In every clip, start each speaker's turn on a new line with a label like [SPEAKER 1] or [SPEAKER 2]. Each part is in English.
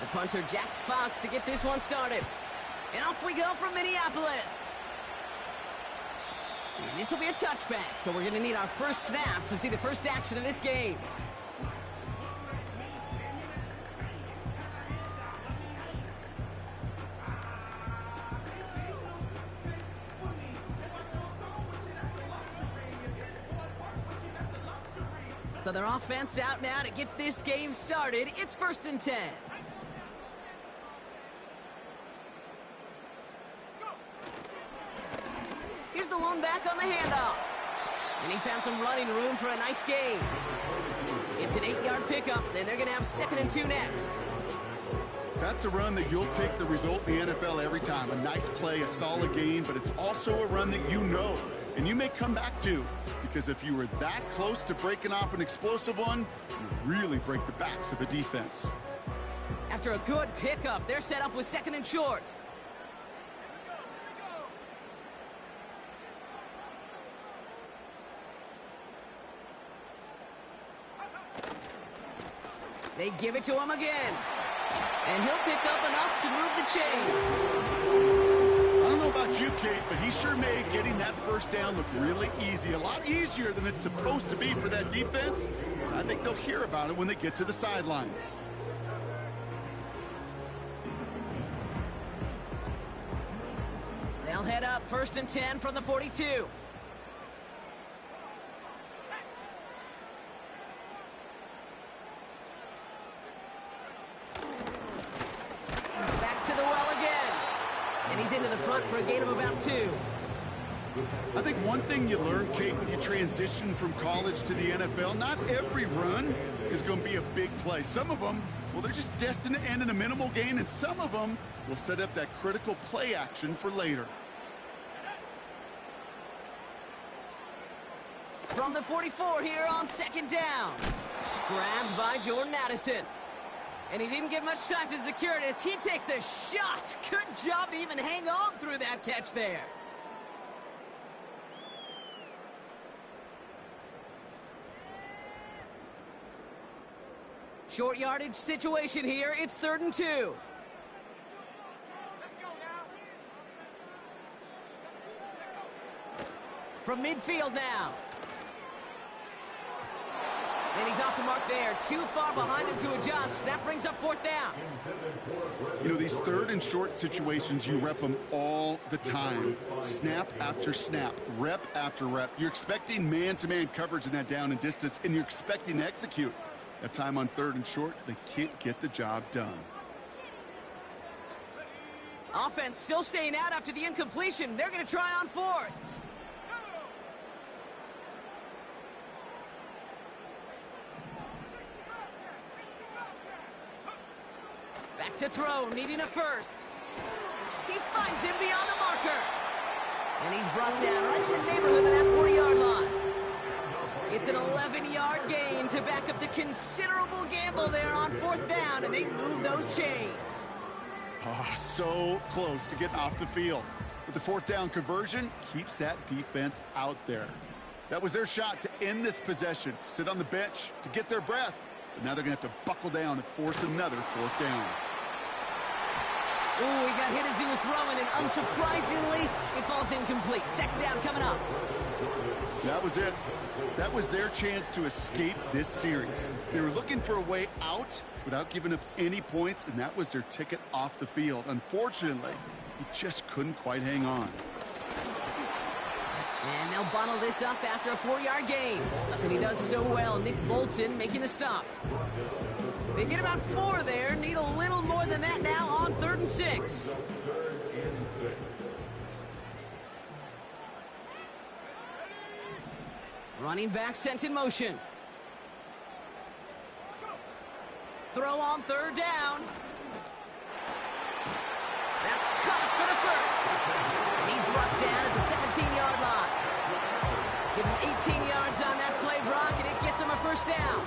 [SPEAKER 1] The punter, Jack Fox, to get this one started. And off we go from Minneapolis. And this will be a touchback, so we're going to need our first snap to see the first action of this game. So their offense out now to get this game started. It's 1st and 10. Here's the lone back on the handoff. And he found some running room for a nice gain. It's an 8-yard pickup, and they're going to have 2nd and 2 next.
[SPEAKER 2] That's a run that you'll take the result in the NFL every time. A nice play, a solid gain, but it's also a run that you know, and you may come back to. Because if you were that close to breaking off an explosive one, you really break the backs of a defense.
[SPEAKER 1] After a good pickup, they're set up with 2nd and short. They give it to him again. And he'll pick up enough to move the chains.
[SPEAKER 2] I don't know about you, Kate, but he sure made getting that first down look really easy. A lot easier than it's supposed to be for that defense. I think they'll hear about it when they get to the sidelines.
[SPEAKER 1] They'll head up 1st and 10 from the 42. Back to the well again. And he's into the front for a gain of about 2.
[SPEAKER 2] I think one thing you learn, Kate, when you transition from college to the NFL, not every run is going to be a big play. Some of them, well, they're just destined to end in a minimal gain, and some of them will set up that critical play action for later.
[SPEAKER 1] From the 44 here on 2nd down. Grabbed by Jordan Addison. And he didn't get much time to secure it as he takes a shot. Good job to even hang on through that catch there. Short yardage situation here. It's 3rd and 2.
[SPEAKER 3] Let's go now.
[SPEAKER 1] From midfield now. And he's off the mark there. Too far behind him to adjust. That brings up 4th down.
[SPEAKER 2] You know, these 3rd and short situations, you rep them all the time. Snap after snap, rep after rep. You're expecting man-to-man coverage in that down and distance, and you're expecting to execute. That time on 3rd and short, they can't get the job done.
[SPEAKER 1] Offense still staying out after the incompletion. They're going to try on 4th. Back to throw, needing a first. He finds him beyond the marker. And he's brought down right in the neighborhood of that 40-yard line. It's an 11-yard gain to back up the considerable gamble there on 4th down, and they move those chains.
[SPEAKER 2] Oh, so close to getting off the field. But the 4th down conversion keeps that defense out there. That was their shot to end this possession, to sit on the bench, to get their breath. But now they're going to have to buckle down and force another 4th down.
[SPEAKER 1] Ooh, he got hit as he was throwing, and unsurprisingly, it falls incomplete. 2nd down coming up.
[SPEAKER 2] That was it. That was their chance to escape this series. They were looking for a way out without giving up any points, and that was their ticket off the field. Unfortunately, he just couldn't quite hang on.
[SPEAKER 1] And they'll bottle this up after a 4-yard gain. Something he does so well. Nick Bolton making the stop. They get about 4 there. Need a little more than that now on 3rd and 6. Running back sent in motion. Throw on 3rd down. That's caught for the first. And he's brought down at the 17-yard line. Give him 18 yards on that play, Brock, and it gets him a 1st down.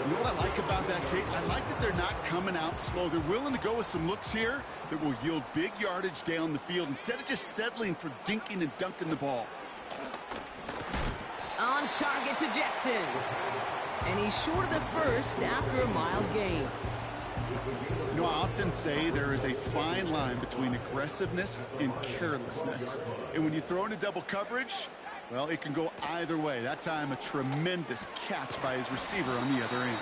[SPEAKER 2] You know what I like about that, Kate? I like that they're not coming out slow. They're willing to go with some looks here that will yield big yardage down the field instead of just settling for dinking and dunking the ball.
[SPEAKER 1] On target to Jackson. And he's short of the first after a mild gain.
[SPEAKER 2] You know, I often say there is a fine line between aggressiveness and carelessness. And when you throw into double coverage, well, it can go either way. That time, a tremendous catch by his receiver on the other end.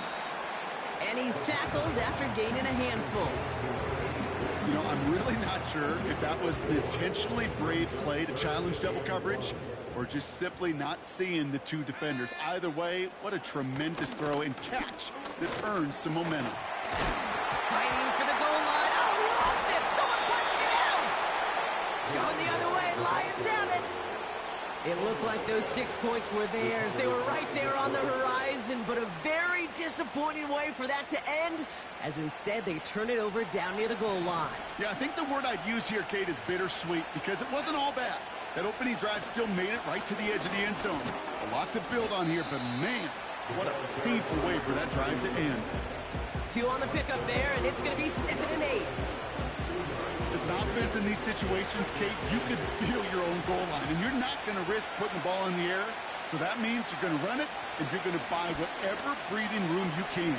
[SPEAKER 1] And he's tackled after gaining a handful.
[SPEAKER 2] You know, I'm really not sure if that was an intentionally brave play to challenge double coverage or just simply not seeing the two defenders. Either way, what a tremendous throw and catch that earns some momentum.
[SPEAKER 1] Fighting for the goal line. Oh, he lost it. Someone punched it out. Going the other way. Lions have it. It looked like those 6 points were theirs. They were right there on the horizon, but a very disappointing way for that to end, as instead they turn it over down near the goal line.
[SPEAKER 2] Yeah, I think the word I'd use here, Kate, is bittersweet, because it wasn't all bad. That opening drive still made it right to the edge of the end zone. A lot to build on here, but man, what a painful way for that drive to end.
[SPEAKER 1] 2 on the pickup there, and it's going to be 2nd and 8.
[SPEAKER 2] As an offense in these situations, Kate, you can feel your own goal line, and you're not going to risk putting the ball in the air. So that means you're going to run it, and you're going to buy whatever breathing room you can.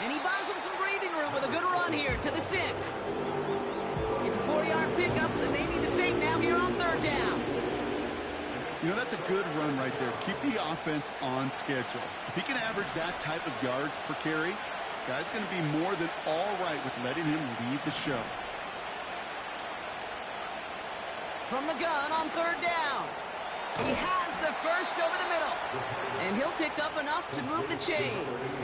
[SPEAKER 1] And he buys him some breathing room with a good run here to the 6. It's a 4-yard pickup, and they need the same now here on 3rd down.
[SPEAKER 2] You know, that's a good run right there. Keep the offense on schedule. If he can average that type of yards per carry, this guy's going to be more than all right with letting him lead the show.
[SPEAKER 1] From the gun on 3rd down. He has the first over the middle. And he'll pick up enough to move the chains.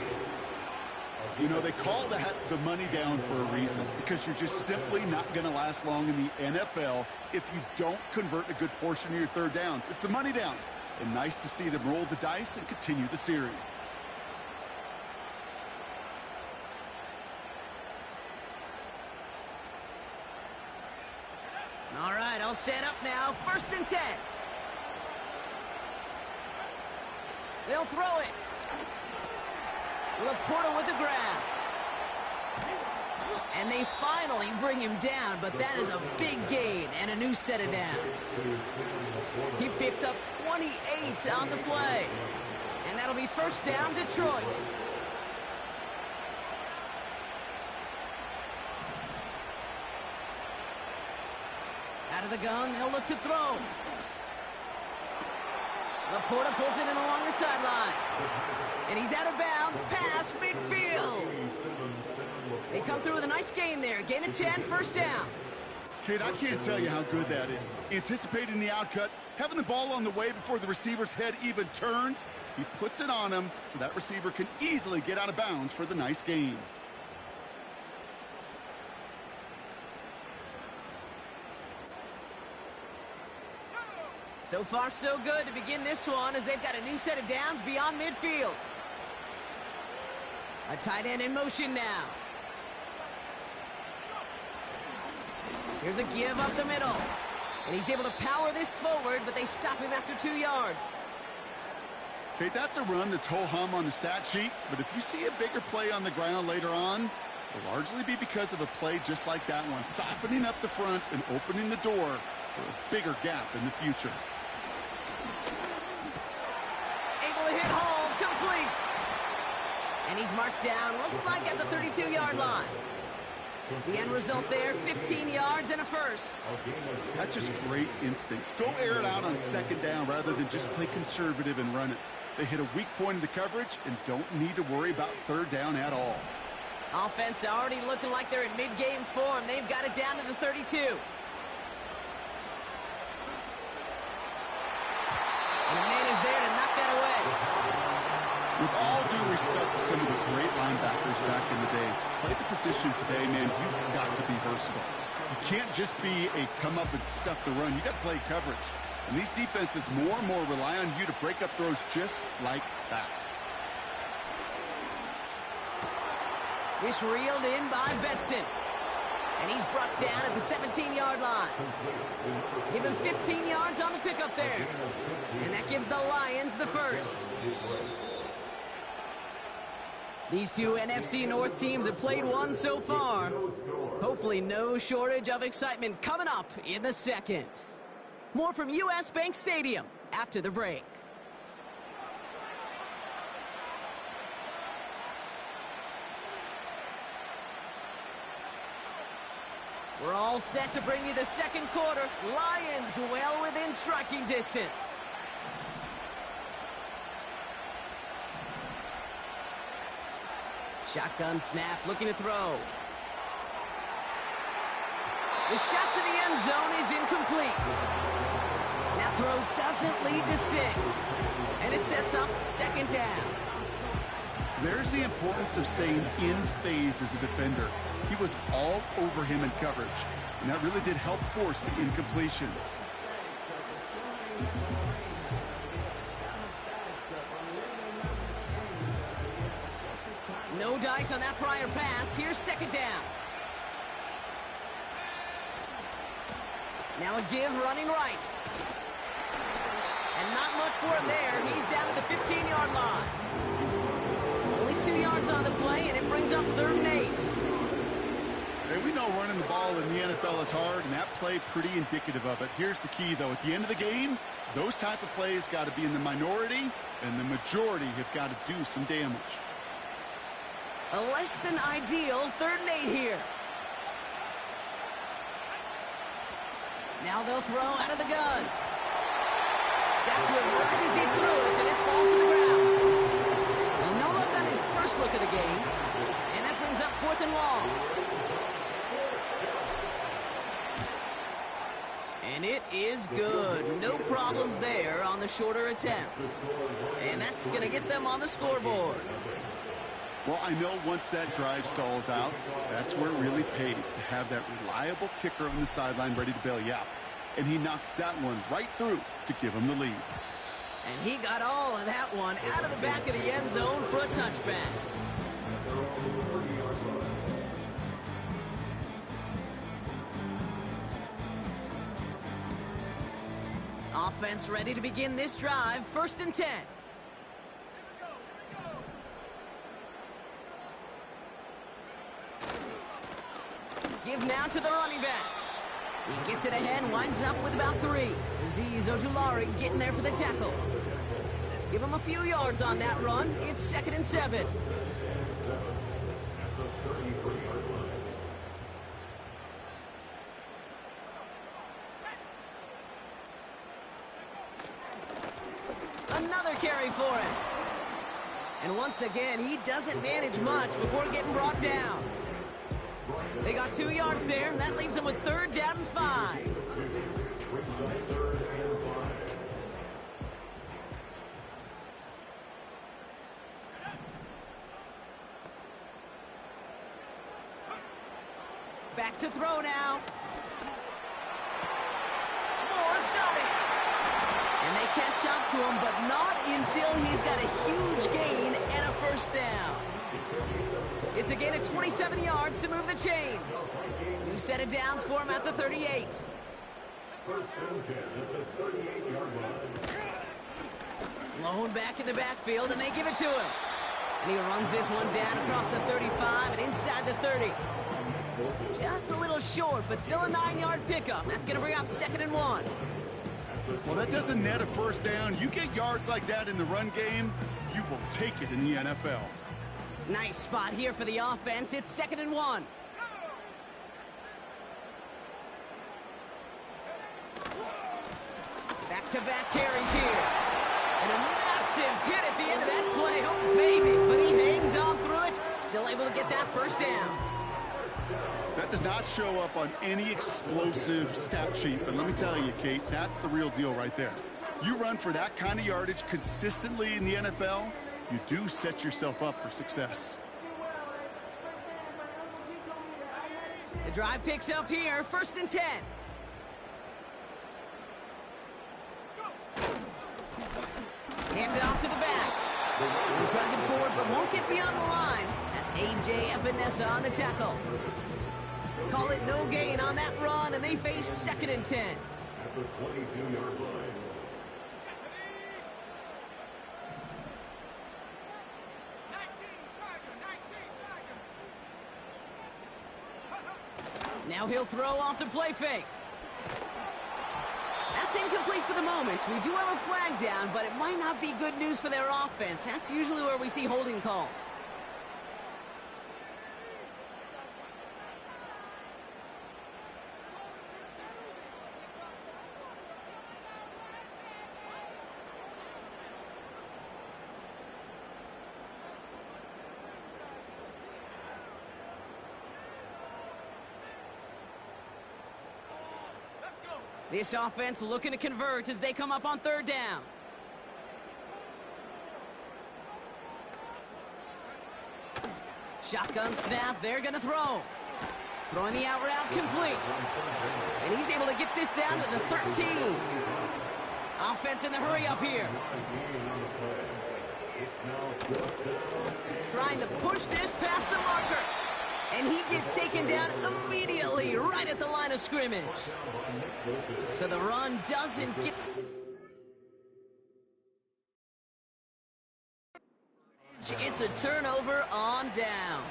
[SPEAKER 2] You know, they call that the money down for a reason, because you're just simply not going to last long in the NFL if you don't convert a good portion of your 3rd downs. It's the money down. And nice to see them roll the dice and continue the series.
[SPEAKER 1] All right, all set up now. 1st and 10. They'll throw it. Laporta with the grab. And they finally bring him down, but that is a big gain and a new set of downs. He picks up 28 on the play. And that'll be 1st down, Detroit. Out of the gun, they'll look to throw. Laporta pulls it in along the sideline. And he's out of bounds, past midfield. They come through with a nice gain there. Gain of 10, 1st down.
[SPEAKER 2] Kate, I can't tell you how good that is. Anticipating the outcut, having the ball on the way before the receiver's head even turns. He puts it on him so that receiver can easily get out of bounds for the nice gain.
[SPEAKER 1] So far, so good to begin this one as they've got a new set of downs beyond midfield. A tight end in motion now. Here's a give up the middle. And he's able to power this forward, but they stop him after 2 yards.
[SPEAKER 2] Kate, that's a run that's ho-hum on the stat sheet, but if you see a bigger play on the ground later on, it'll largely be because of a play just like that one, softening up the front and opening the door for a bigger gap in the future.
[SPEAKER 1] Able to hit home, complete. And he's marked down, looks like at the 32-yard line. The end result there, 15 yards and a 1st.
[SPEAKER 2] That's just great instincts. Go air it out on 2nd down rather than just play conservative and run it. They hit a weak point in the coverage and don't need to worry about 3rd down at all.
[SPEAKER 1] Offense already looking like they're in mid-game form. They've got it down to the 32. And a man is there to knock that away.
[SPEAKER 2] With all due respect to some of the great linebackers back in the day, to play the position today, man, you've got to be versatile. You can't just be a come up and stuff the run. You got to play coverage. And these defenses more and more rely on you to break up throws just like that.
[SPEAKER 1] This reeled in by Benson. And he's brought down at the 17-yard line. Give him 15 yards on the pickup there. And that gives the Lions the 1st. These two NFC North teams have played one so far. Hopefully no shortage of excitement coming up in the 2nd. More from US Bank Stadium after the break. We're all set to bring you the second quarter. Lions well within striking distance. Shotgun snap, looking to throw. The shot to the end zone is incomplete. That throw doesn't lead to 6. And it sets up second down.
[SPEAKER 2] There's the importance of staying in phase as a defender. He was all over him in coverage, and that really did help force the incompletion.
[SPEAKER 1] No dice on that prior pass. Here's second down. Now a give running right. And not much for him there. He's down to the 15-yard line. Only 2 yards on the play, and it brings up 3rd and 8.
[SPEAKER 2] Hey, we know running the ball in the NFL is hard, and that play pretty indicative of it. Here's the key, though. At the end of the game, those type of plays got to be in the minority, and the majority have got to do some damage.
[SPEAKER 1] A less than ideal 3rd and 8 here. Now they'll throw out of the gun. Got to it right as he threw it, and it falls to the ground. Well, no look on his first look of the game, and that brings up 4th and long. And it is good. No problems there on the shorter attempt. And that's going to get them on the scoreboard.
[SPEAKER 2] Well, I know once that drive stalls out, that's where it really pays to have that reliable kicker on the sideline ready to bail you out. And he knocks that one right through to give him the lead.
[SPEAKER 1] And he got all of that one out of the back of the end zone for a touchback. Offense ready to begin this drive. 1st and 10. Give now to the running back. He gets it ahead, winds up with about 3. Azeez Ojulari getting there for the tackle. Give him a few yards on that run. It's 2nd and 7. Another carry for him. And once again, he doesn't manage much before getting brought down. They got 2 yards there, and that leaves them with 3rd down and 5. Back to throw now. Moore's got it. And they catch up to him, but not until he's got a huge gain and a 1st down. It's a gain of 27 yards to move the chains. New set of downs for him at the 38. Lone back in the backfield, and they give it to him. And he runs this one down across the 35 and inside the 30. Just a little short, but still a 9-yard pickup. That's going to bring up 2nd and 1.
[SPEAKER 2] Well, that doesn't net a 1st down. You get yards like that in the run game, you will take it in the NFL.
[SPEAKER 1] Nice spot here for the offense. It's 2nd and 1. Back-to-back carries here. And a massive hit at the end of that play. Oh, baby. But he hangs on through it. Still able to get that 1st down.
[SPEAKER 2] That does not show up on any explosive stat sheet. But let me tell you, Kate, that's the real deal right there. You run for that kind of yardage consistently in the NFL, you do set yourself up for success.
[SPEAKER 1] The drive picks up here, 1st and 10. Hand it off to the back. He's driving forward, but won't get beyond the line. That's A.J. Epinesa on the tackle. Call it no gain on that run, and they face 2nd and 10.
[SPEAKER 3] At the 22-yard line.
[SPEAKER 1] Now he'll throw off the play fake. That's incomplete for the moment. We do have a flag down, but it might not be good news for their offense. That's usually where we see holding calls. This offense looking to convert as they come up on third down. Shotgun snap, they're going to throw. Throwing the out route complete. And he's able to get this down to the 13. Offense in the hurry up here. Trying to push this past the marker. And he gets taken down immediately right at the line of scrimmage. So the run doesn't get... It's a turnover on downs.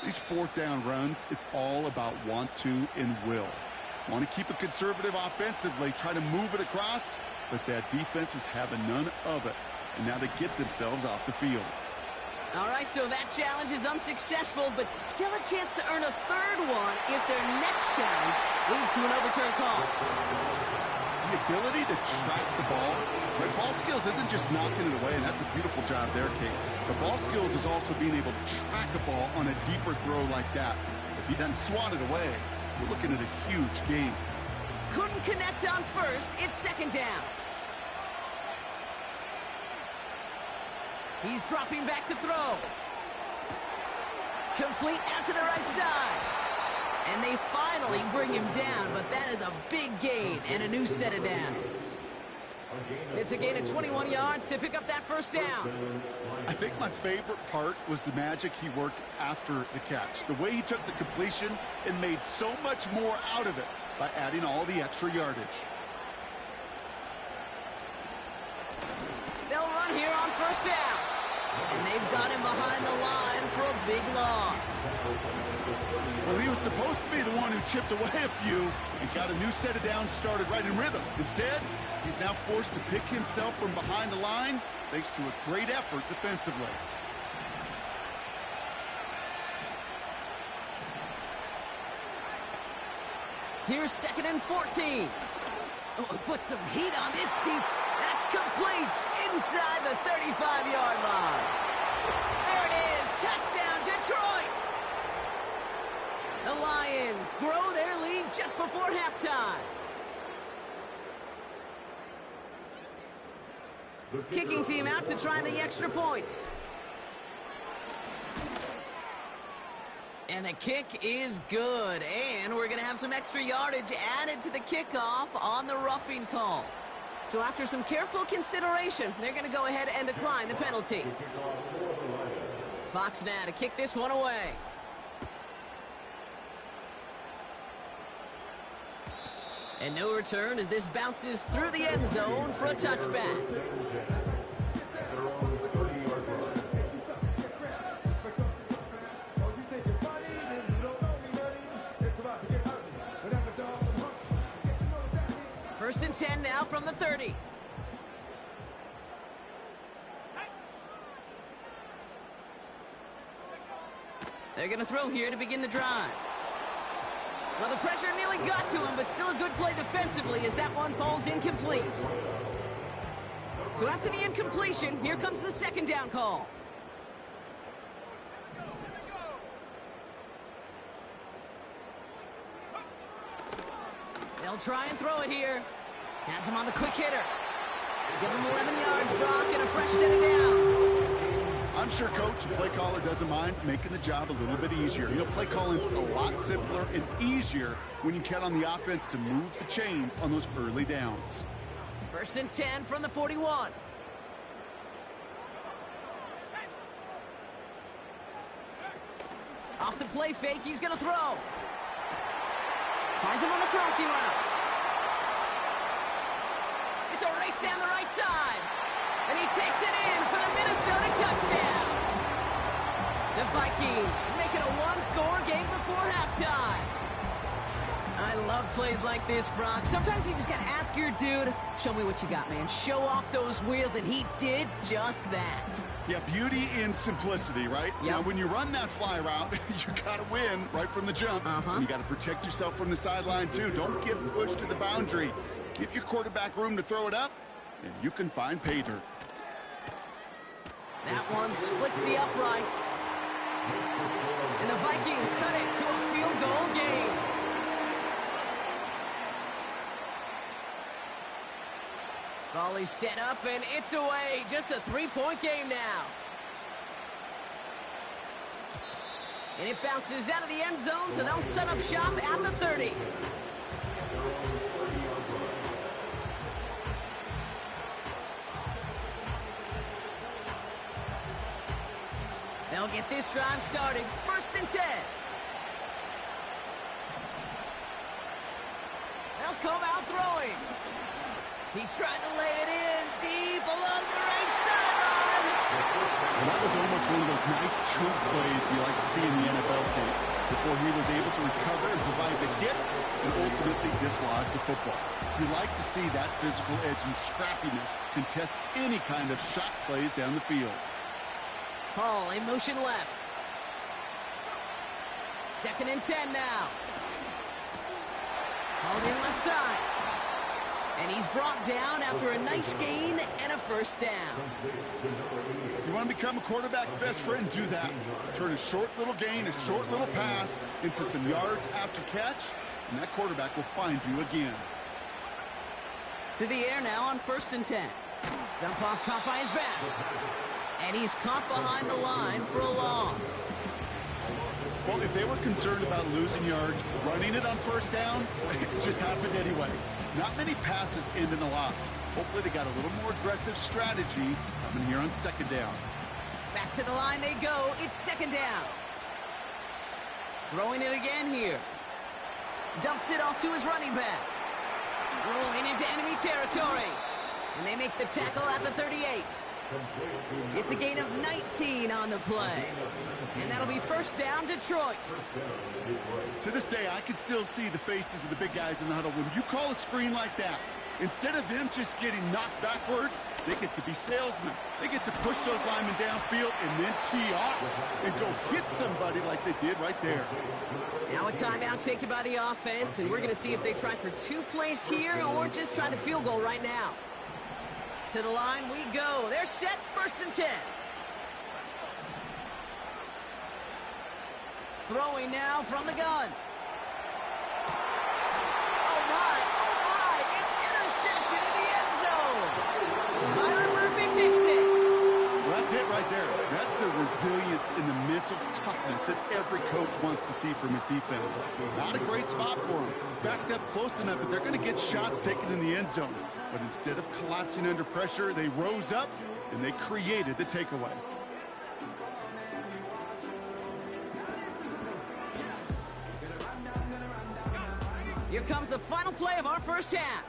[SPEAKER 2] These fourth down runs, it's all about want to and will. Want to keep it conservative offensively, try to move it across, but that defense was having none of it. And now they get themselves off the field.
[SPEAKER 1] All right, so that challenge is unsuccessful, but still a chance to earn a third one if their next challenge leads to an overturned call.
[SPEAKER 2] The ability to track the ball. Right? Ball skills isn't just knocking it away, and that's a beautiful job there, Kate. But ball skills is also being able to track a ball on a deeper throw like that. If he doesn't swat it away, we're looking at a huge gain.
[SPEAKER 1] Couldn't connect on first. It's second down. He's dropping back to throw. Complete out to the right side. And they finally bring him down, but that is a big gain and a new set of downs. It's a gain of 21 yards to pick up that first down.
[SPEAKER 2] I think my favorite part was the magic he worked after the catch. The way he took the completion and made so much more out of it by adding all the extra yardage.
[SPEAKER 1] They'll run here on first down. And they've got him behind the line for a big loss.
[SPEAKER 2] Well, he was supposed to be the one who chipped away a few and got a new set of downs started right in rhythm. Instead, he's now forced to pick himself from behind the line thanks to a great effort defensively.
[SPEAKER 1] Here's 2nd and 14. Oh, put some heat on this deep. That's complete inside the 35-yard line. There it is. Touchdown, Detroit. The Lions grow their lead just before halftime. Kicking team out to try the extra points. And the kick is good. And we're going to have some extra yardage added to the kickoff on the roughing call. So after some careful consideration, they're going to go ahead and decline the penalty. Fox now to kick this one away. And no return as this bounces through the end zone for a touchback. First and 10 now from the 30. They're going to throw here to begin the drive. Well, the pressure nearly got to him, but still a good play defensively as that one falls incomplete. So after the incompletion, here comes the second down call. They'll try and throw it here. Has him on the quick hitter. Give him 11 yards, Brock, and a fresh set of downs.
[SPEAKER 2] I'm sure Coach, the play caller, doesn't mind making the job a little bit easier. You know, play calling's a lot simpler and easier when you count on the offense to move the chains on those early downs.
[SPEAKER 1] First and 10 from the 41. Off the play fake, he's going to throw. Finds him on the crossing route. It's a race down the right side. And he takes it in for the Minnesota touchdown. The Vikings make it a one-score game before halftime. I love plays like this, Brock. Sometimes you just got to ask your dude, show me what you got, man. Show off those wheels, and he did just that.
[SPEAKER 2] Yeah, beauty in simplicity, right?
[SPEAKER 1] Yep.
[SPEAKER 2] Now, when you run that fly route, you got to win right from the jump. And you got to protect yourself from the sideline, too. Don't get pushed to the boundary. Give your quarterback room to throw it up, and you can find pay dirt.
[SPEAKER 1] That one splits the uprights. And the Vikings cut it to a field goal game. Volley set up, and it's away. Just a 3-point game now. And it bounces out of the end zone, so they'll set up shop at the 30. They'll get this drive started. 1st and 10. They'll come out throwing. He's trying to lay it in deep along the right sideline.
[SPEAKER 2] Well, that was almost one of those nice choke plays you like to see in the NFL game before he was able to recover and provide the hit and ultimately dislodge the football. You like to see that physical edge and scrappiness to contest any kind of shot plays down the field.
[SPEAKER 1] Hall in motion left. 2nd and 10 now. Hauled in left side. And he's brought down after a nice gain and a 1st down.
[SPEAKER 2] You want to become a quarterback's best friend? Do that. Turn a short little gain, a short little pass into some yards after catch, and that quarterback will find you again.
[SPEAKER 1] To the air now on 1st and 10. Dump off caught by his back. And he's caught behind the line for a loss.
[SPEAKER 2] Well, if they were concerned about losing yards, running it on 1st down, it just happened anyway. Not many passes end in a loss. Hopefully they got a little more aggressive strategy coming here on 2nd down.
[SPEAKER 1] Back to the line they go. It's 2nd down. Throwing it again here. Dumps it off to his running back. Rolling into enemy territory. And they make the tackle at the 38. It's a gain of 19 on the play. And that'll be 1st down, Detroit.
[SPEAKER 2] To this day, I can still see the faces of the big guys in the huddle. When you call a screen like that, instead of them just getting knocked backwards, they get to be salesmen. They get to push those linemen downfield and then tee off and go hit somebody like they did right there.
[SPEAKER 1] Now a timeout taken by the offense, and we're going to see if they try for 2 plays here or just try the field goal right now. To the line we go. They're set. 1st and 10. Throwing now from the gun. Oh my, it's intercepted in the end zone. Byron Murphy picks it.
[SPEAKER 2] Well, that's it right there. That's the resilience and the mental toughness that every coach wants to see from his defense. Not a great spot for him. Backed up close enough that they're going to get shots taken in the end zone. But instead of collapsing under pressure, they rose up and they created the takeaway.
[SPEAKER 1] Here comes the final play of our 1st half.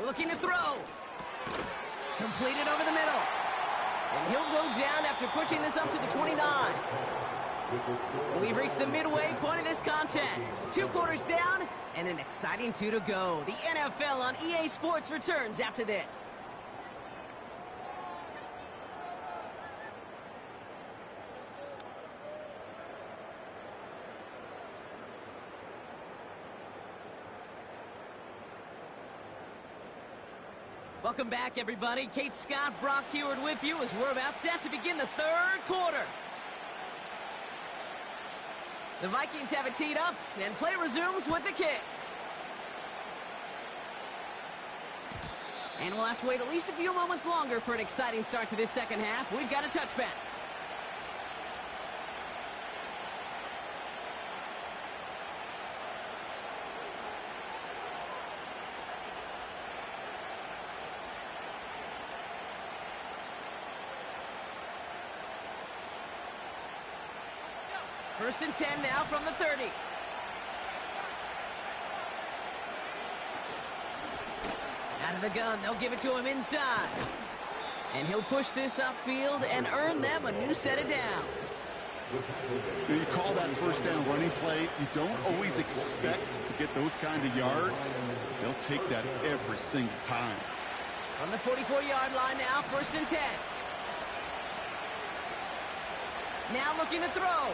[SPEAKER 1] Looking to throw. Completed over the middle. And he'll go down after pushing this up to the 29. We've reached the midway point of this contest. 2 quarters down and an exciting 2 to go. The NFL on EA Sports returns after this. Welcome back, everybody. Kate Scott, Brock Heward with you as we're about set to begin the 3rd quarter. The Vikings have it teed up, and play resumes with the kick. And we'll have to wait at least a few moments longer for an exciting start to this 2nd half. We've got a touchback. First and 10 now from the 30. Out of the gun, they'll give it to him inside. And he'll push this upfield and earn them a new set of downs.
[SPEAKER 2] You call that 1st down running play, you don't always expect to get those kind of yards. They'll take that every single time.
[SPEAKER 1] From the 44-yard line now, 1st and 10. Now looking to throw.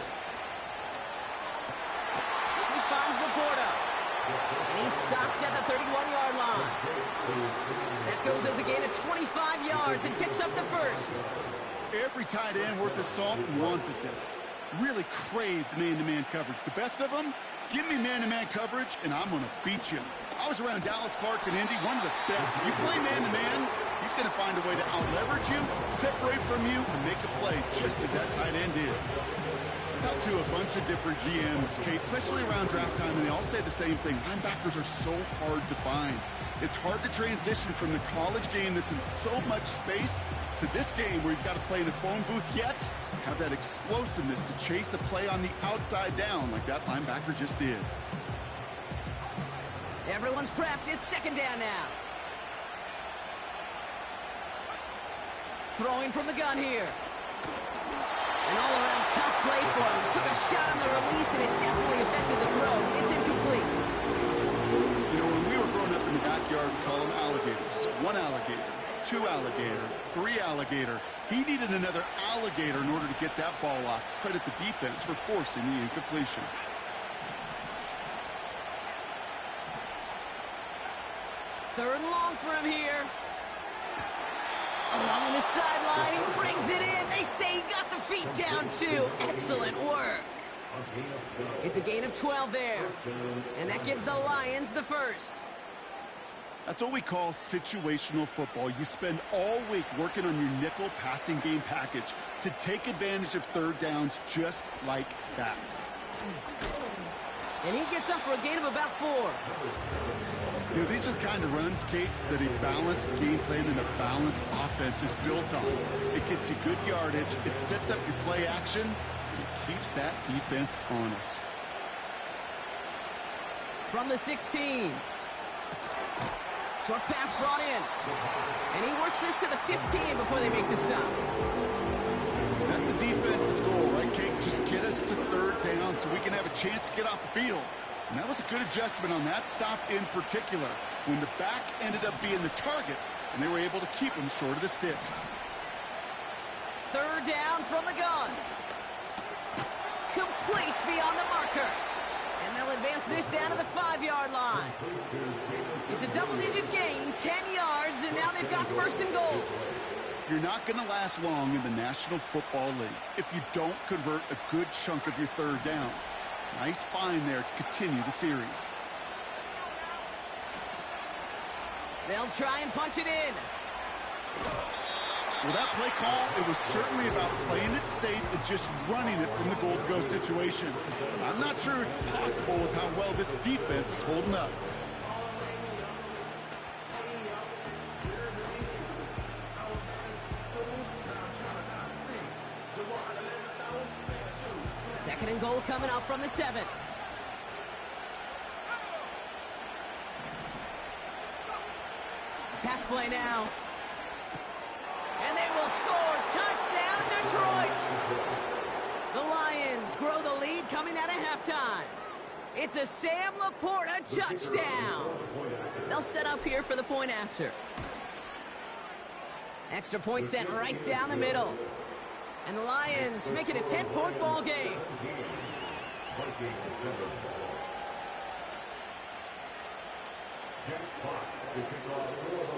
[SPEAKER 1] He finds Laporta. And he's stopped at the 31-yard line. That goes as a gain of 25 yards and picks up the 1st.
[SPEAKER 2] Every tight end worth his salt wanted this. Really craved man-to-man coverage. The best of them, give me man-to-man coverage, and I'm going to beat you. I was around Dallas Clark and Indy, one of the best. If you play man-to-man, he's going to find a way to out-leverage you, separate from you, and make a play just as that tight end did. I talked to a bunch of different GMs, Kate, especially around draft time, and they all say the same thing. Linebackers are so hard to find. It's hard to transition from the college game that's in so much space to this game where you've got to play in a phone booth, yet have that explosiveness to chase a play on the outside down like that linebacker just did.
[SPEAKER 1] Everyone's prepped. It's second down now. Throwing from the gun here. An all-around tough play for him. Took a shot on the release, and it definitely affected the throw. It's incomplete.
[SPEAKER 2] You know, when we were growing up in the backyard, we call them alligators. One alligator, two alligator, three alligator. He needed another alligator in order to get that ball off. Credit the defense for forcing the incompletion.
[SPEAKER 1] Third and long for him here. Along the sideline, he brings it in. They say he got the feet down, too. Excellent work. It's a gain of 12 there. And that gives the Lions the first.
[SPEAKER 2] That's what we call situational football. You spend all week working on your nickel passing game package to take advantage of third downs just like that.
[SPEAKER 1] And he gets up for a gain of about 4.
[SPEAKER 2] You know, these are the kind of runs, Kate, that a balanced game plan and a balanced offense is built on. It gets you good yardage, it sets up your play action, and it keeps that defense honest.
[SPEAKER 1] From the 16. Short pass brought in. And he works this to the 15 before they make the stop.
[SPEAKER 2] That's a defense's goal, right, Kate? Just get us to third down so we can have a chance to get off the field. And that was a good adjustment on that stop in particular, when the back ended up being the target, and they were able to keep him short of the sticks.
[SPEAKER 1] Third down from the gun. Complete beyond the marker. And they'll advance this down to the 5-yard line. It's a double-digit gain, 10 yards, and now they've got first and goal.
[SPEAKER 2] You're not going to last long in the National Football League if you don't convert a good chunk of your third downs. Nice find there to continue the series.
[SPEAKER 1] They'll try and punch it in.
[SPEAKER 2] With that play call, it was certainly about playing it safe and just running it from the goal-to-go situation. I'm not sure it's possible with how well this defense is holding up.
[SPEAKER 1] Second and goal coming up from the 7. Pass play now. And they will score. Touchdown, Detroit! The Lions grow the lead coming out of halftime. It's a Sam Laporta touchdown. They'll set up here for the point after. Extra point sent right down the middle. And the Lions make it a 10-point ball game.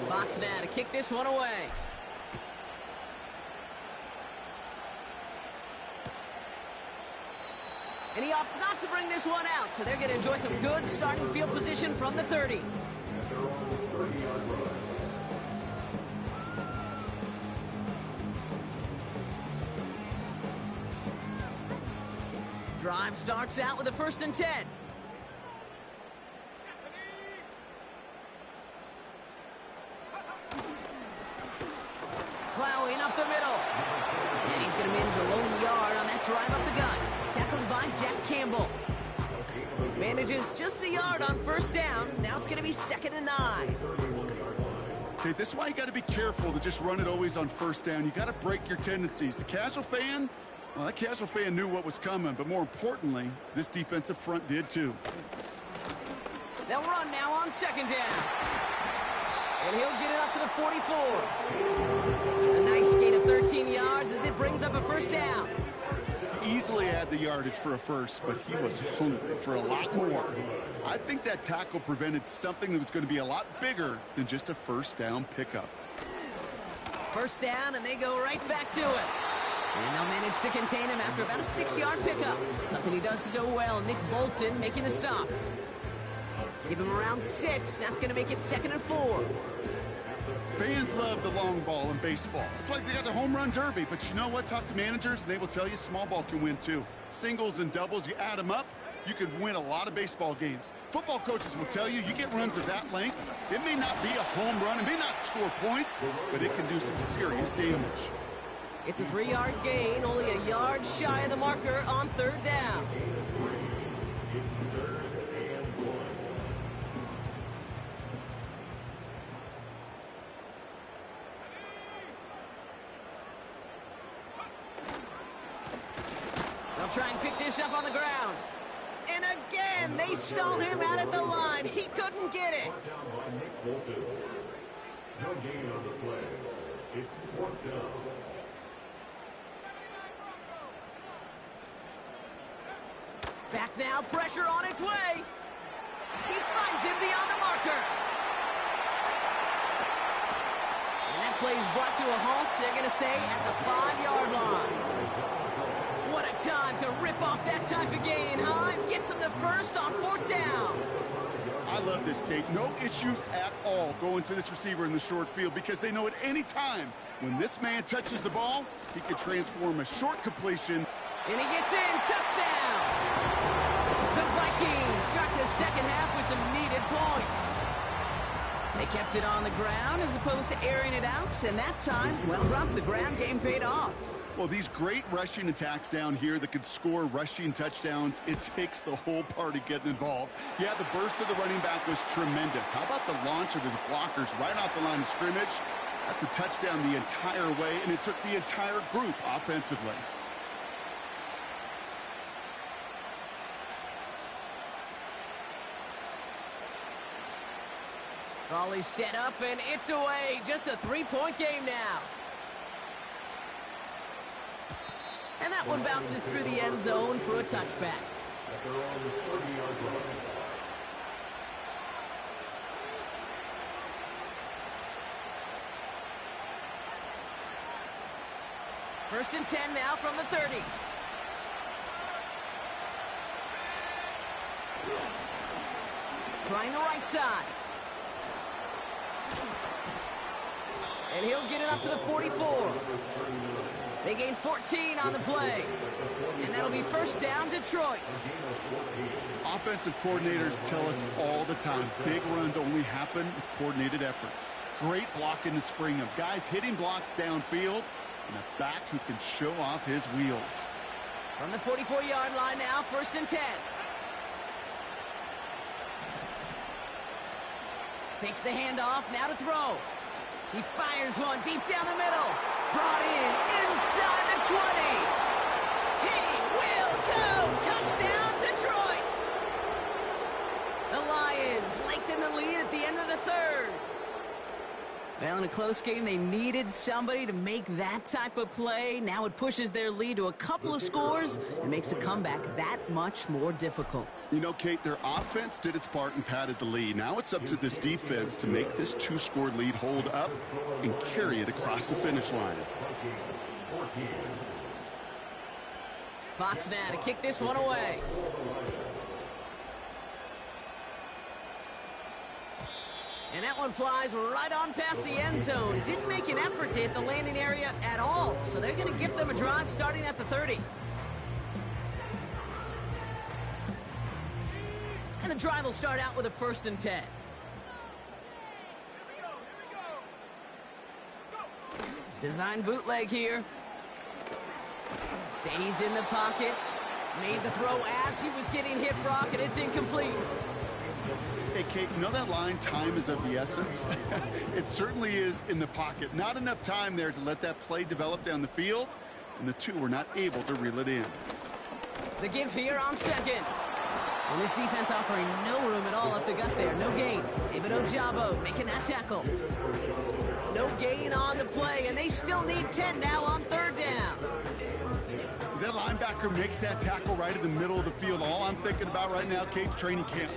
[SPEAKER 1] Fox now to kick this one away. And he opts not to bring this one out, so they're going to enjoy some good starting field position from the 30. Drive starts out with a 1st and 10. Plowing up the middle. And he's going to manage a lone yard on that drive up the gut. Tackled by Jack Campbell. Manages just a yard on 1st down. Now it's going to be 2nd and 9.
[SPEAKER 2] Okay, this is why you got to be careful to just run it always on 1st down. You got to break your tendencies. The casual fan, well, that casual fan knew what was coming, but more importantly, this defensive front did too.
[SPEAKER 1] They'll run now on 2nd down. And he'll get it up to the 44. A nice gain of 13 yards as it brings up a 1st down.
[SPEAKER 2] Easily had the yardage for a first, but he was hungry for a lot more. I think that tackle prevented something that was going to be a lot bigger than just a 1st down pickup.
[SPEAKER 1] First down, and they go right back to it. And they'll manage to contain him after about a 6-yard pickup. Something he does so well. Nick Bolton making the stop. Give him around 6. That's going to make it 2nd and 4.
[SPEAKER 2] Fans love the long ball in baseball. It's like they got the home run derby, but you know what? Talk to managers, and they will tell you small ball can win too. Singles and doubles, you add them up, you could win a lot of baseball games. Football coaches will tell you, you get runs of that length, it may not be a home run, it may not score points, but it can do some serious damage.
[SPEAKER 1] It's a 3-yard gain, only a yard shy of the marker on 3rd down. They'll try and pick this up on the ground. And again, they stalled him out at the line. He couldn't get it.
[SPEAKER 3] No gain on the play. It's 4th down.
[SPEAKER 1] Back now, pressure on its way. He finds him beyond the marker. And that play is brought to a halt, they're going to say, at the 5-yard line. What a time to rip off that type of gain, huh? And gets him the first on 4th down.
[SPEAKER 2] I love this, Kate. No issues at all going to this receiver in the short field because they know at any time when this man touches the ball, he can transform a short completion.
[SPEAKER 1] And he gets in. Touchdown! The Vikings start the second half with some needed points. They kept it on the ground as opposed to airing it out, and that time, well, Rob, the ground game paid off.
[SPEAKER 2] Well, these great rushing attacks down here that could score rushing touchdowns, it takes the whole party getting involved. Yeah, the burst of the running back was tremendous. How about the launch of his blockers right off the line of scrimmage? That's a touchdown the entire way, and it took the entire group offensively.
[SPEAKER 1] Volley set up, and it's away. Just a 3-point game now. And that one bounces through the end zone for a touchback.
[SPEAKER 3] They're on the 30-yard line.
[SPEAKER 1] First and 10 now from the 30. Trying the right side. And he'll get it up to the 44. They gain 14 on the play. And that'll be first down, Detroit.
[SPEAKER 2] Offensive coordinators tell us all the time, big runs only happen with coordinated efforts. Great blocking to spring them. Guys hitting blocks downfield, and a back who can show off his wheels.
[SPEAKER 1] From the 44-yard line now, first and 10. Takes the handoff, now to throw. He fires one deep down the middle. Brought in inside the 20. He will go. Touchdown, Detroit. The Lions lengthen the lead at the end of the 3rd. Well, in a close game, they needed somebody to make that type of play. Now it pushes their lead to a couple of scores and makes a comeback that much more difficult.
[SPEAKER 2] You know, Kate, their offense did its part and padded the lead. Now it's up to this defense to make this 2-score lead hold up and carry it across the finish line.
[SPEAKER 1] Fox now to kick this one away. And that one flies right on past the end zone. Didn't make an effort to hit the landing area at all. So they're going to give them a drive starting at the 30. And the drive will start out with a first and 10. Design bootleg here. Stays in the pocket. Made the throw as he was getting hit, Brock, and it's incomplete.
[SPEAKER 2] Hey, Kate, you know that line, time is of the essence? It certainly is in the pocket. Not enough time there to let that play develop down the field, and the two were not able to reel it in.
[SPEAKER 1] The give here on second. And this defense offering no room at all up the gut there. No gain. David Ojabo making that tackle. No gain on the play, and they still need 10 now on 3rd down.
[SPEAKER 2] As that linebacker makes that tackle right in the middle of the field, all I'm thinking about right now, Kate's training camp.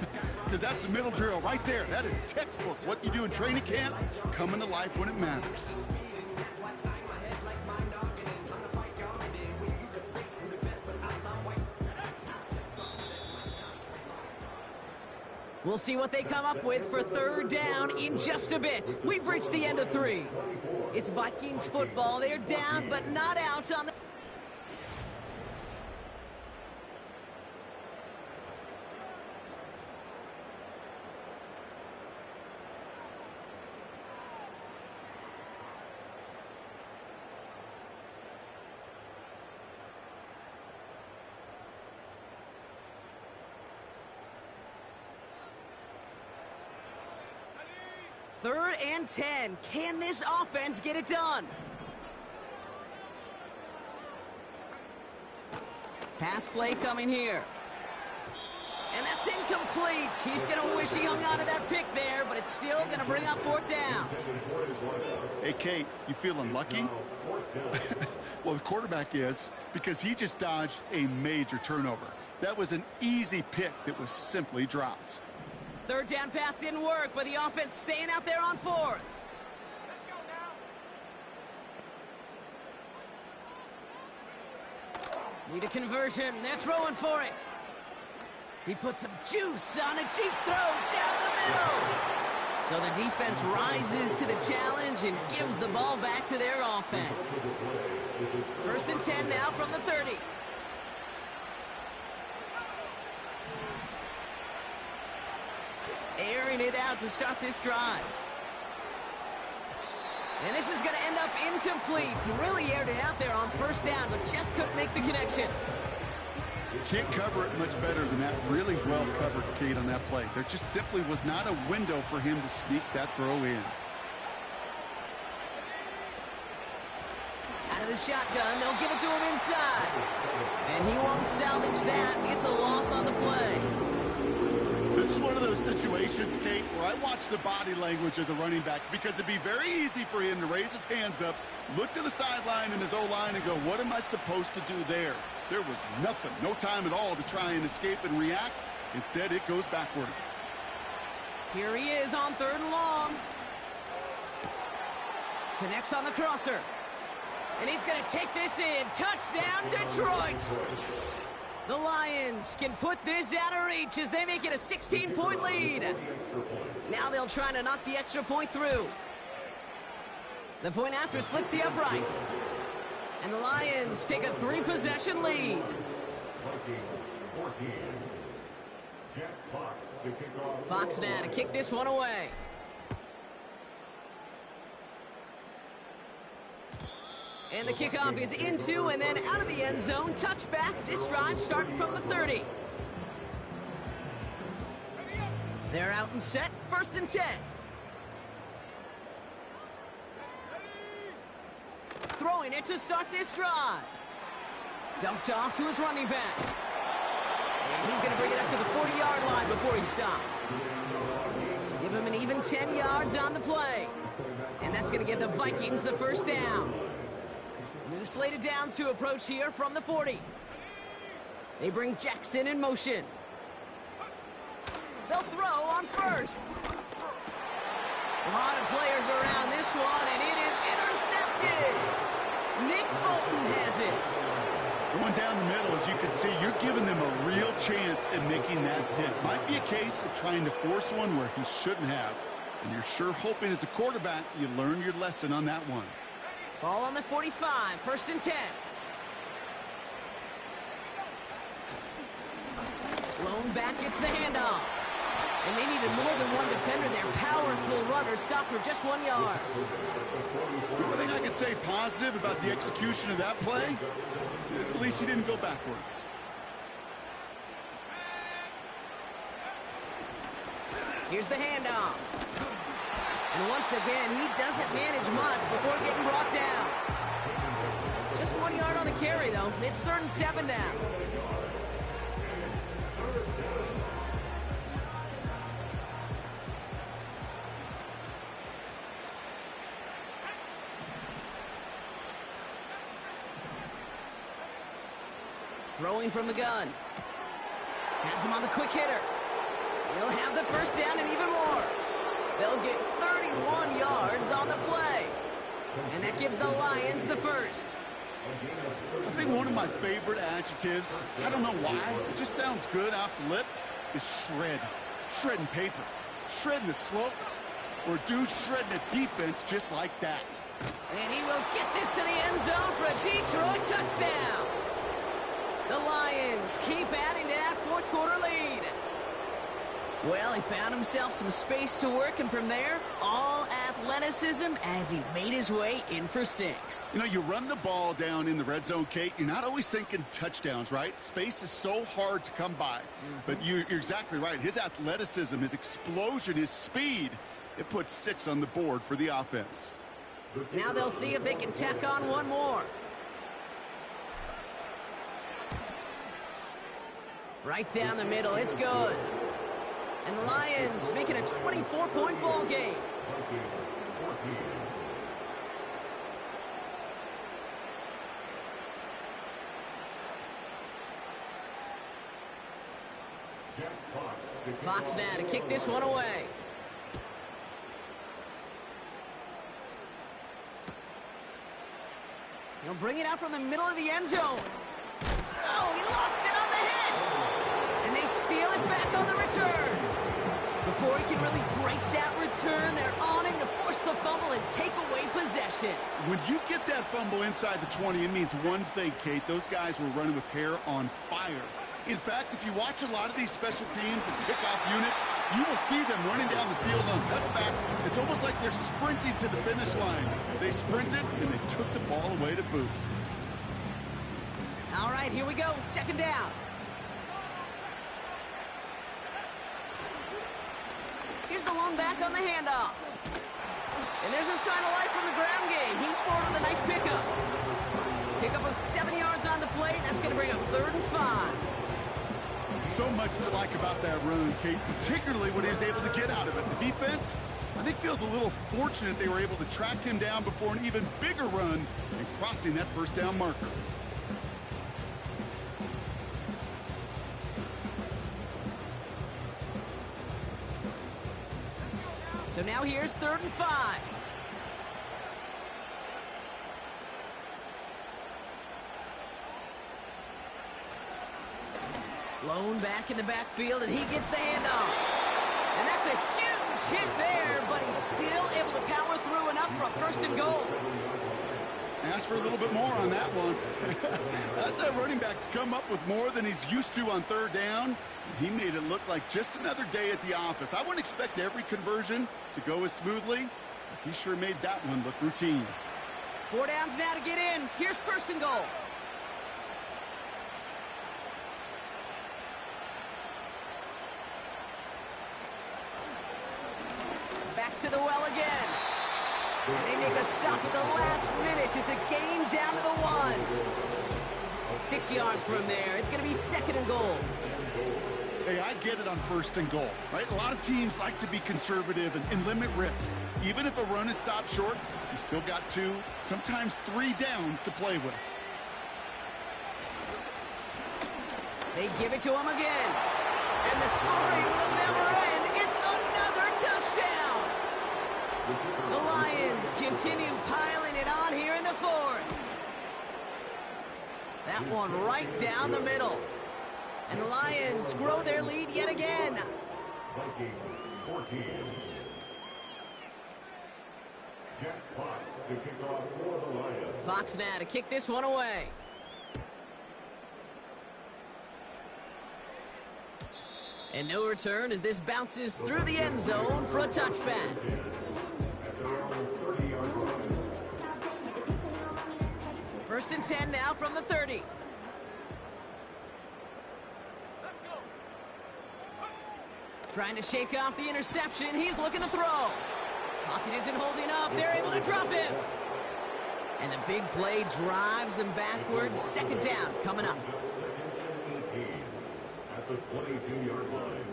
[SPEAKER 2] Because that's a middle drill right there. That is textbook. What you do in training camp, coming to life when it matters.
[SPEAKER 1] We'll see what they come up with for third down in just a bit. We've reached the end of 3. It's Vikings football. They're down, but not out on the... Third and 10. Can this offense get it done? Pass play coming here. And that's incomplete. He's going to wish he hung on to that pick there, but it's still going to bring up fourth down.
[SPEAKER 2] Hey, Kate, you feeling lucky? Well, the quarterback is, because he just dodged a major turnover. That was an easy pick that was simply dropped.
[SPEAKER 1] Third down pass didn't work, but the offense staying out there on fourth. Need a conversion. They're throwing for it. He puts some juice on a deep throw down the middle. So the defense rises to the challenge and gives the ball back to their offense. First and 10 now from the 30. Airing it out to start this drive. And this is going to end up incomplete. He really aired it out there on first down, but just couldn't make the connection.
[SPEAKER 2] Can't cover it much better than that. Really well covered, Kate, on that play. There just simply was not a window for him to sneak that throw in.
[SPEAKER 1] Out of the shotgun, they'll give it to him inside. And he won't salvage that. It's a loss on the play.
[SPEAKER 2] This is one of those situations, Kate, where I watch the body language of the running back, because it'd be very easy for him to raise his hands up, look to the sideline in his O-line and go, what am I supposed to do there? There was nothing, no time at all to try and escape and react. Instead, it goes backwards.
[SPEAKER 1] Here he is on third and long. Connects on the crosser. And he's going to take this in. Touchdown, Detroit! The Lions can put this out of reach as they make it a 16-point lead. Now they'll try to knock the extra point through. The point after splits the uprights. And the Lions take a 3-possession lead. Fox now to kick this one away. And the kickoff is into and then out of the end zone. Touchback. This drive starting from the 30. They're out and set. First and 10. Throwing it to start this drive. Dumped off to his running back. And he's going to bring it up to the 40-yard line before he stopped. Give him an even 10 yards on the play. And that's going to give the Vikings the first down. New slated downs to approach here from the 40. They bring Jackson in motion. They'll throw on first. A lot of players around this one, and it is intercepted. Nick Bolton has it.
[SPEAKER 2] Going down the middle, as you can see, you're giving them a real chance at making that hit. Might be a case of trying to force one where he shouldn't have. And you're sure hoping as a quarterback you learn your lesson on that one.
[SPEAKER 1] Ball on the 45, first and 10. Lone back gets the handoff. And they needed more than one defender. Their powerful runner stopped for just 1 yard.
[SPEAKER 2] The only thing I can say positive about the execution of that play is at least he didn't go backwards.
[SPEAKER 1] Here's the handoff. And once again, he doesn't manage much before getting brought down. Just 1 yard on the carry, though. It's 3rd and 7 now. Throwing from the gun. Has him on the quick hitter. He'll have the first down and even more. They'll get 31 yards on the play. And that gives the Lions the first.
[SPEAKER 2] I think one of my favorite adjectives, I don't know why, it just sounds good off the lips, is shred. shredding paper, shredding the slopes, or dude shredding a defense just like that.
[SPEAKER 1] And he will get this to the end zone for a Detroit touchdown. The Lions keep adding to that fourth quarter lead. Well, he found himself some space to work, and from there, all athleticism as he made his way in for 6.
[SPEAKER 2] You know, you run the ball down in the red zone, Kate, you're not always thinking touchdowns, right? Space is so hard to come by. But you're exactly right. His athleticism, his explosion, his speed, it puts 6 on the board for the offense.
[SPEAKER 1] Now they'll see if they can tack on one more. Right down the middle, it's good. And the Lions make it a 24-point ball game. Fox now to kick this one away. He'll bring it out from the middle of the end zone. Oh, he lost it on the hit. And they steal it back on the return. Before he can really break that return, they're on him to force the fumble and take away possession.
[SPEAKER 2] When you get that fumble inside the 20, it means one thing, Kate. Those guys were running with hair on fire. In fact, if you watch a lot of these special teams and kickoff units, you will see them running down the field on touchbacks. It's almost like they're sprinting to the finish line. They sprinted, and they took the ball away to boot.
[SPEAKER 1] All right, here we go. Second down. Here's the lone back on the handoff. And there's a sign of life from the ground game. He's forward with a nice pickup. Pickup of 7 yards on the play. That's going to bring up 3rd and 5.
[SPEAKER 2] So much to like about that run, Kate, particularly what he was able to get out of it. The defense, I think, feels a little fortunate they were able to track him down before an even bigger run and crossing that first down marker.
[SPEAKER 1] So now here's 3rd and 5. Lone back in the backfield, and he gets the handoff. And that's a huge hit there, but he's still able to power through enough for a 1st and goal.
[SPEAKER 2] Ask for a little bit more on that one. That's that running back to come up with more than he's used to on 3rd down. He made it look like just another day at the office. I wouldn't expect every conversion to go as smoothly. He sure made that one look routine.
[SPEAKER 1] 4 downs now to get in. Here's 1st and goal. Back to the well again. And they make a stop at the last minute. It's a game down to the 1. 6 yards from there. It's going to be 2nd and goal.
[SPEAKER 2] Hey, I get it on 1st and goal, right? A lot of teams like to be conservative and limit risk. Even if a run is stopped short, you still got 2, sometimes 3 downs to play with.
[SPEAKER 1] They give it to him again. And the scoring will never end. It's another touchdown. The Lions continue piling it on here in the 4th. That one right down the middle. And the Lions grow their lead yet again.
[SPEAKER 3] Vikings 14. Jack Fox to kick off for the Lions.
[SPEAKER 1] Fox now to kick this one away. And no return as this bounces through the end zone for a touchback.
[SPEAKER 3] At their own 30-yard line.
[SPEAKER 1] 1st and 10 now from the 30. Trying to shake off the interception. He's looking to throw. Pocket isn't holding up. They're able to drop him. And the big play drives them backwards. 2nd down coming up.
[SPEAKER 3] 18 at the 22-yard line.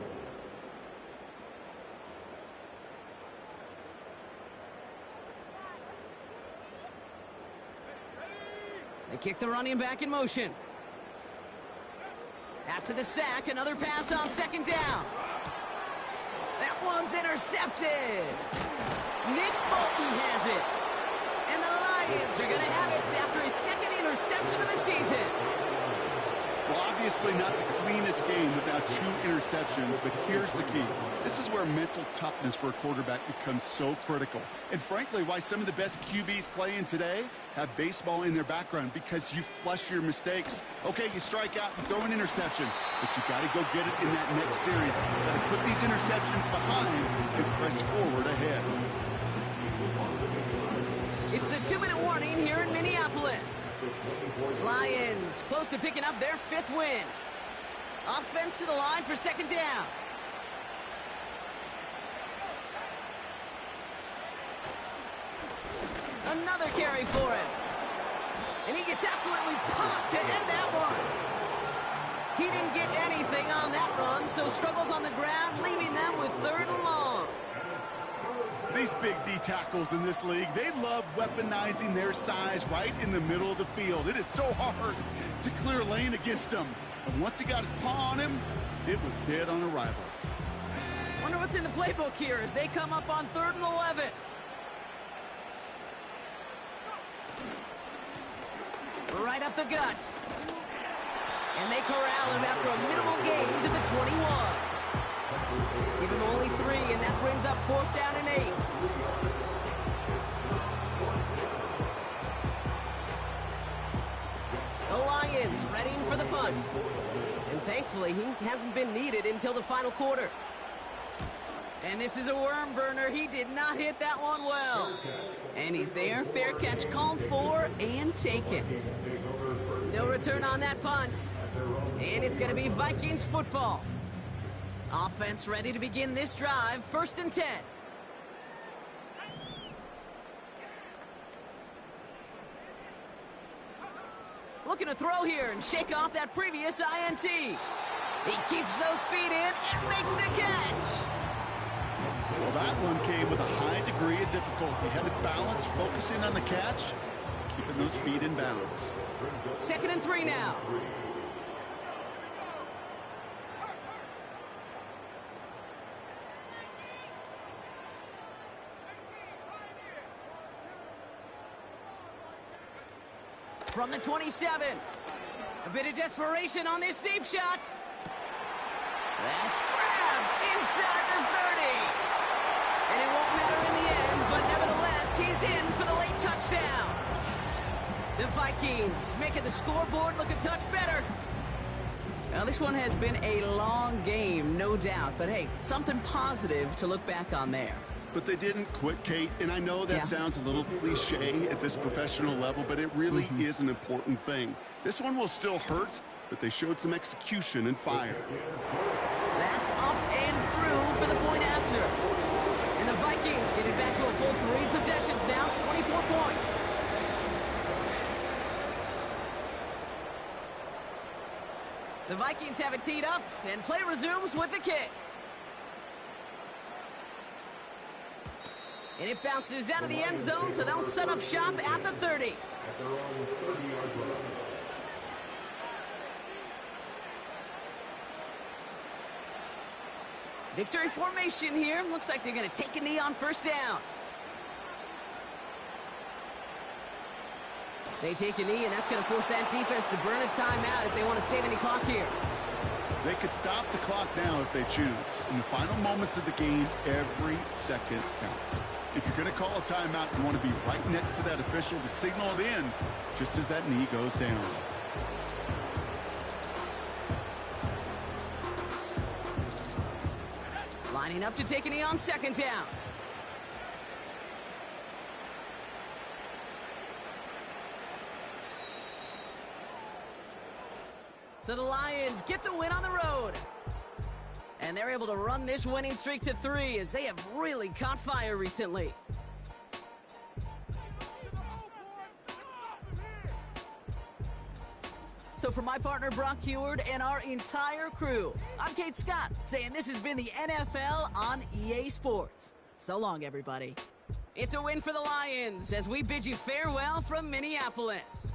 [SPEAKER 1] They kick the running back in motion. After the sack, another pass on 2nd down. That one's intercepted. Nick Bolton has it. And the Lions are going to have it after his 2nd interception of the season.
[SPEAKER 2] Well, obviously not the cleanest game with now 2 interceptions, but here's the key. This is where mental toughness for a quarterback becomes so critical. And frankly, why some of the best QBs playing today have baseball in their background, because you flush your mistakes. Okay, you strike out and throw an interception, but you got to go get it in that next series. You got to put these interceptions behind and press forward ahead.
[SPEAKER 1] It's the 2-minute warning here in Minneapolis. Lions close to picking up their 5th win. Offense to the line for 2nd down. Another carry for him. And he gets absolutely popped to end that one. He didn't get anything on that run, so struggles on the ground, leaving them with 3rd and long.
[SPEAKER 2] These big D tackles in this league, they love weaponizing their size right in the middle of the field. It is so hard to clear a lane against them. And once he got his paw on him, it was dead on arrival.
[SPEAKER 1] Wonder what's in the playbook here as they come up on 3rd and 11. Right up the gut. And they corral him after a minimal gain to the 21. Give him only 3, and that brings up 4th down and 8. The Lions readying for the punt. And thankfully, he hasn't been needed until the final quarter. And this is a worm burner. He did not hit that one well. And he's there. Fair catch called for and taken. No return on that punt. And it's going to be Vikings football. Offense ready to begin this drive. 1st and 10. Looking to throw here and shake off that previous INT. He keeps those feet in and makes the catch.
[SPEAKER 2] Well, that one came with a high degree of difficulty. Had to balance, focusing on the catch, keeping those feet in balance.
[SPEAKER 1] 2nd and 3 now. From the 27. A bit of desperation on this deep shot. That's grabbed inside the 30. And it won't matter in the end, but nevertheless, he's in for the late touchdown. The Vikings making the scoreboard look a touch better. Now, this one has been a long game, no doubt. But, hey, something positive to look back on there.
[SPEAKER 2] But they didn't quit, Kate, and I know that sounds a little cliche at this professional level, but it really is an important thing. This one will still hurt, but they showed some execution and fire.
[SPEAKER 1] That's up and through for the point after. And the Vikings get it back to a full 3 possessions now, 24 points. The Vikings have it teed up, and play resumes with the kick. And it bounces out of the end zone, so they'll set up shop at the 30. Victory formation here. Looks like they're going to take a knee on 1st down. They take a knee, and that's going to force that defense to burn a timeout if they want to save any clock here.
[SPEAKER 2] They could stop the clock now if they choose. In the final moments of the game, every second counts. If you're going to call a timeout, you want to be right next to that official to signal it in just as that knee goes down.
[SPEAKER 1] Lining up to take a knee on 2nd down. So the Lions get the win on the road. And they're able to run this winning streak to 3 as they have really caught fire recently. So for my partner Brock Heward and our entire crew, I'm Kate Scott saying this has been the NFL on EA Sports. So long, everybody. It's a win for the Lions as we bid you farewell from Minneapolis.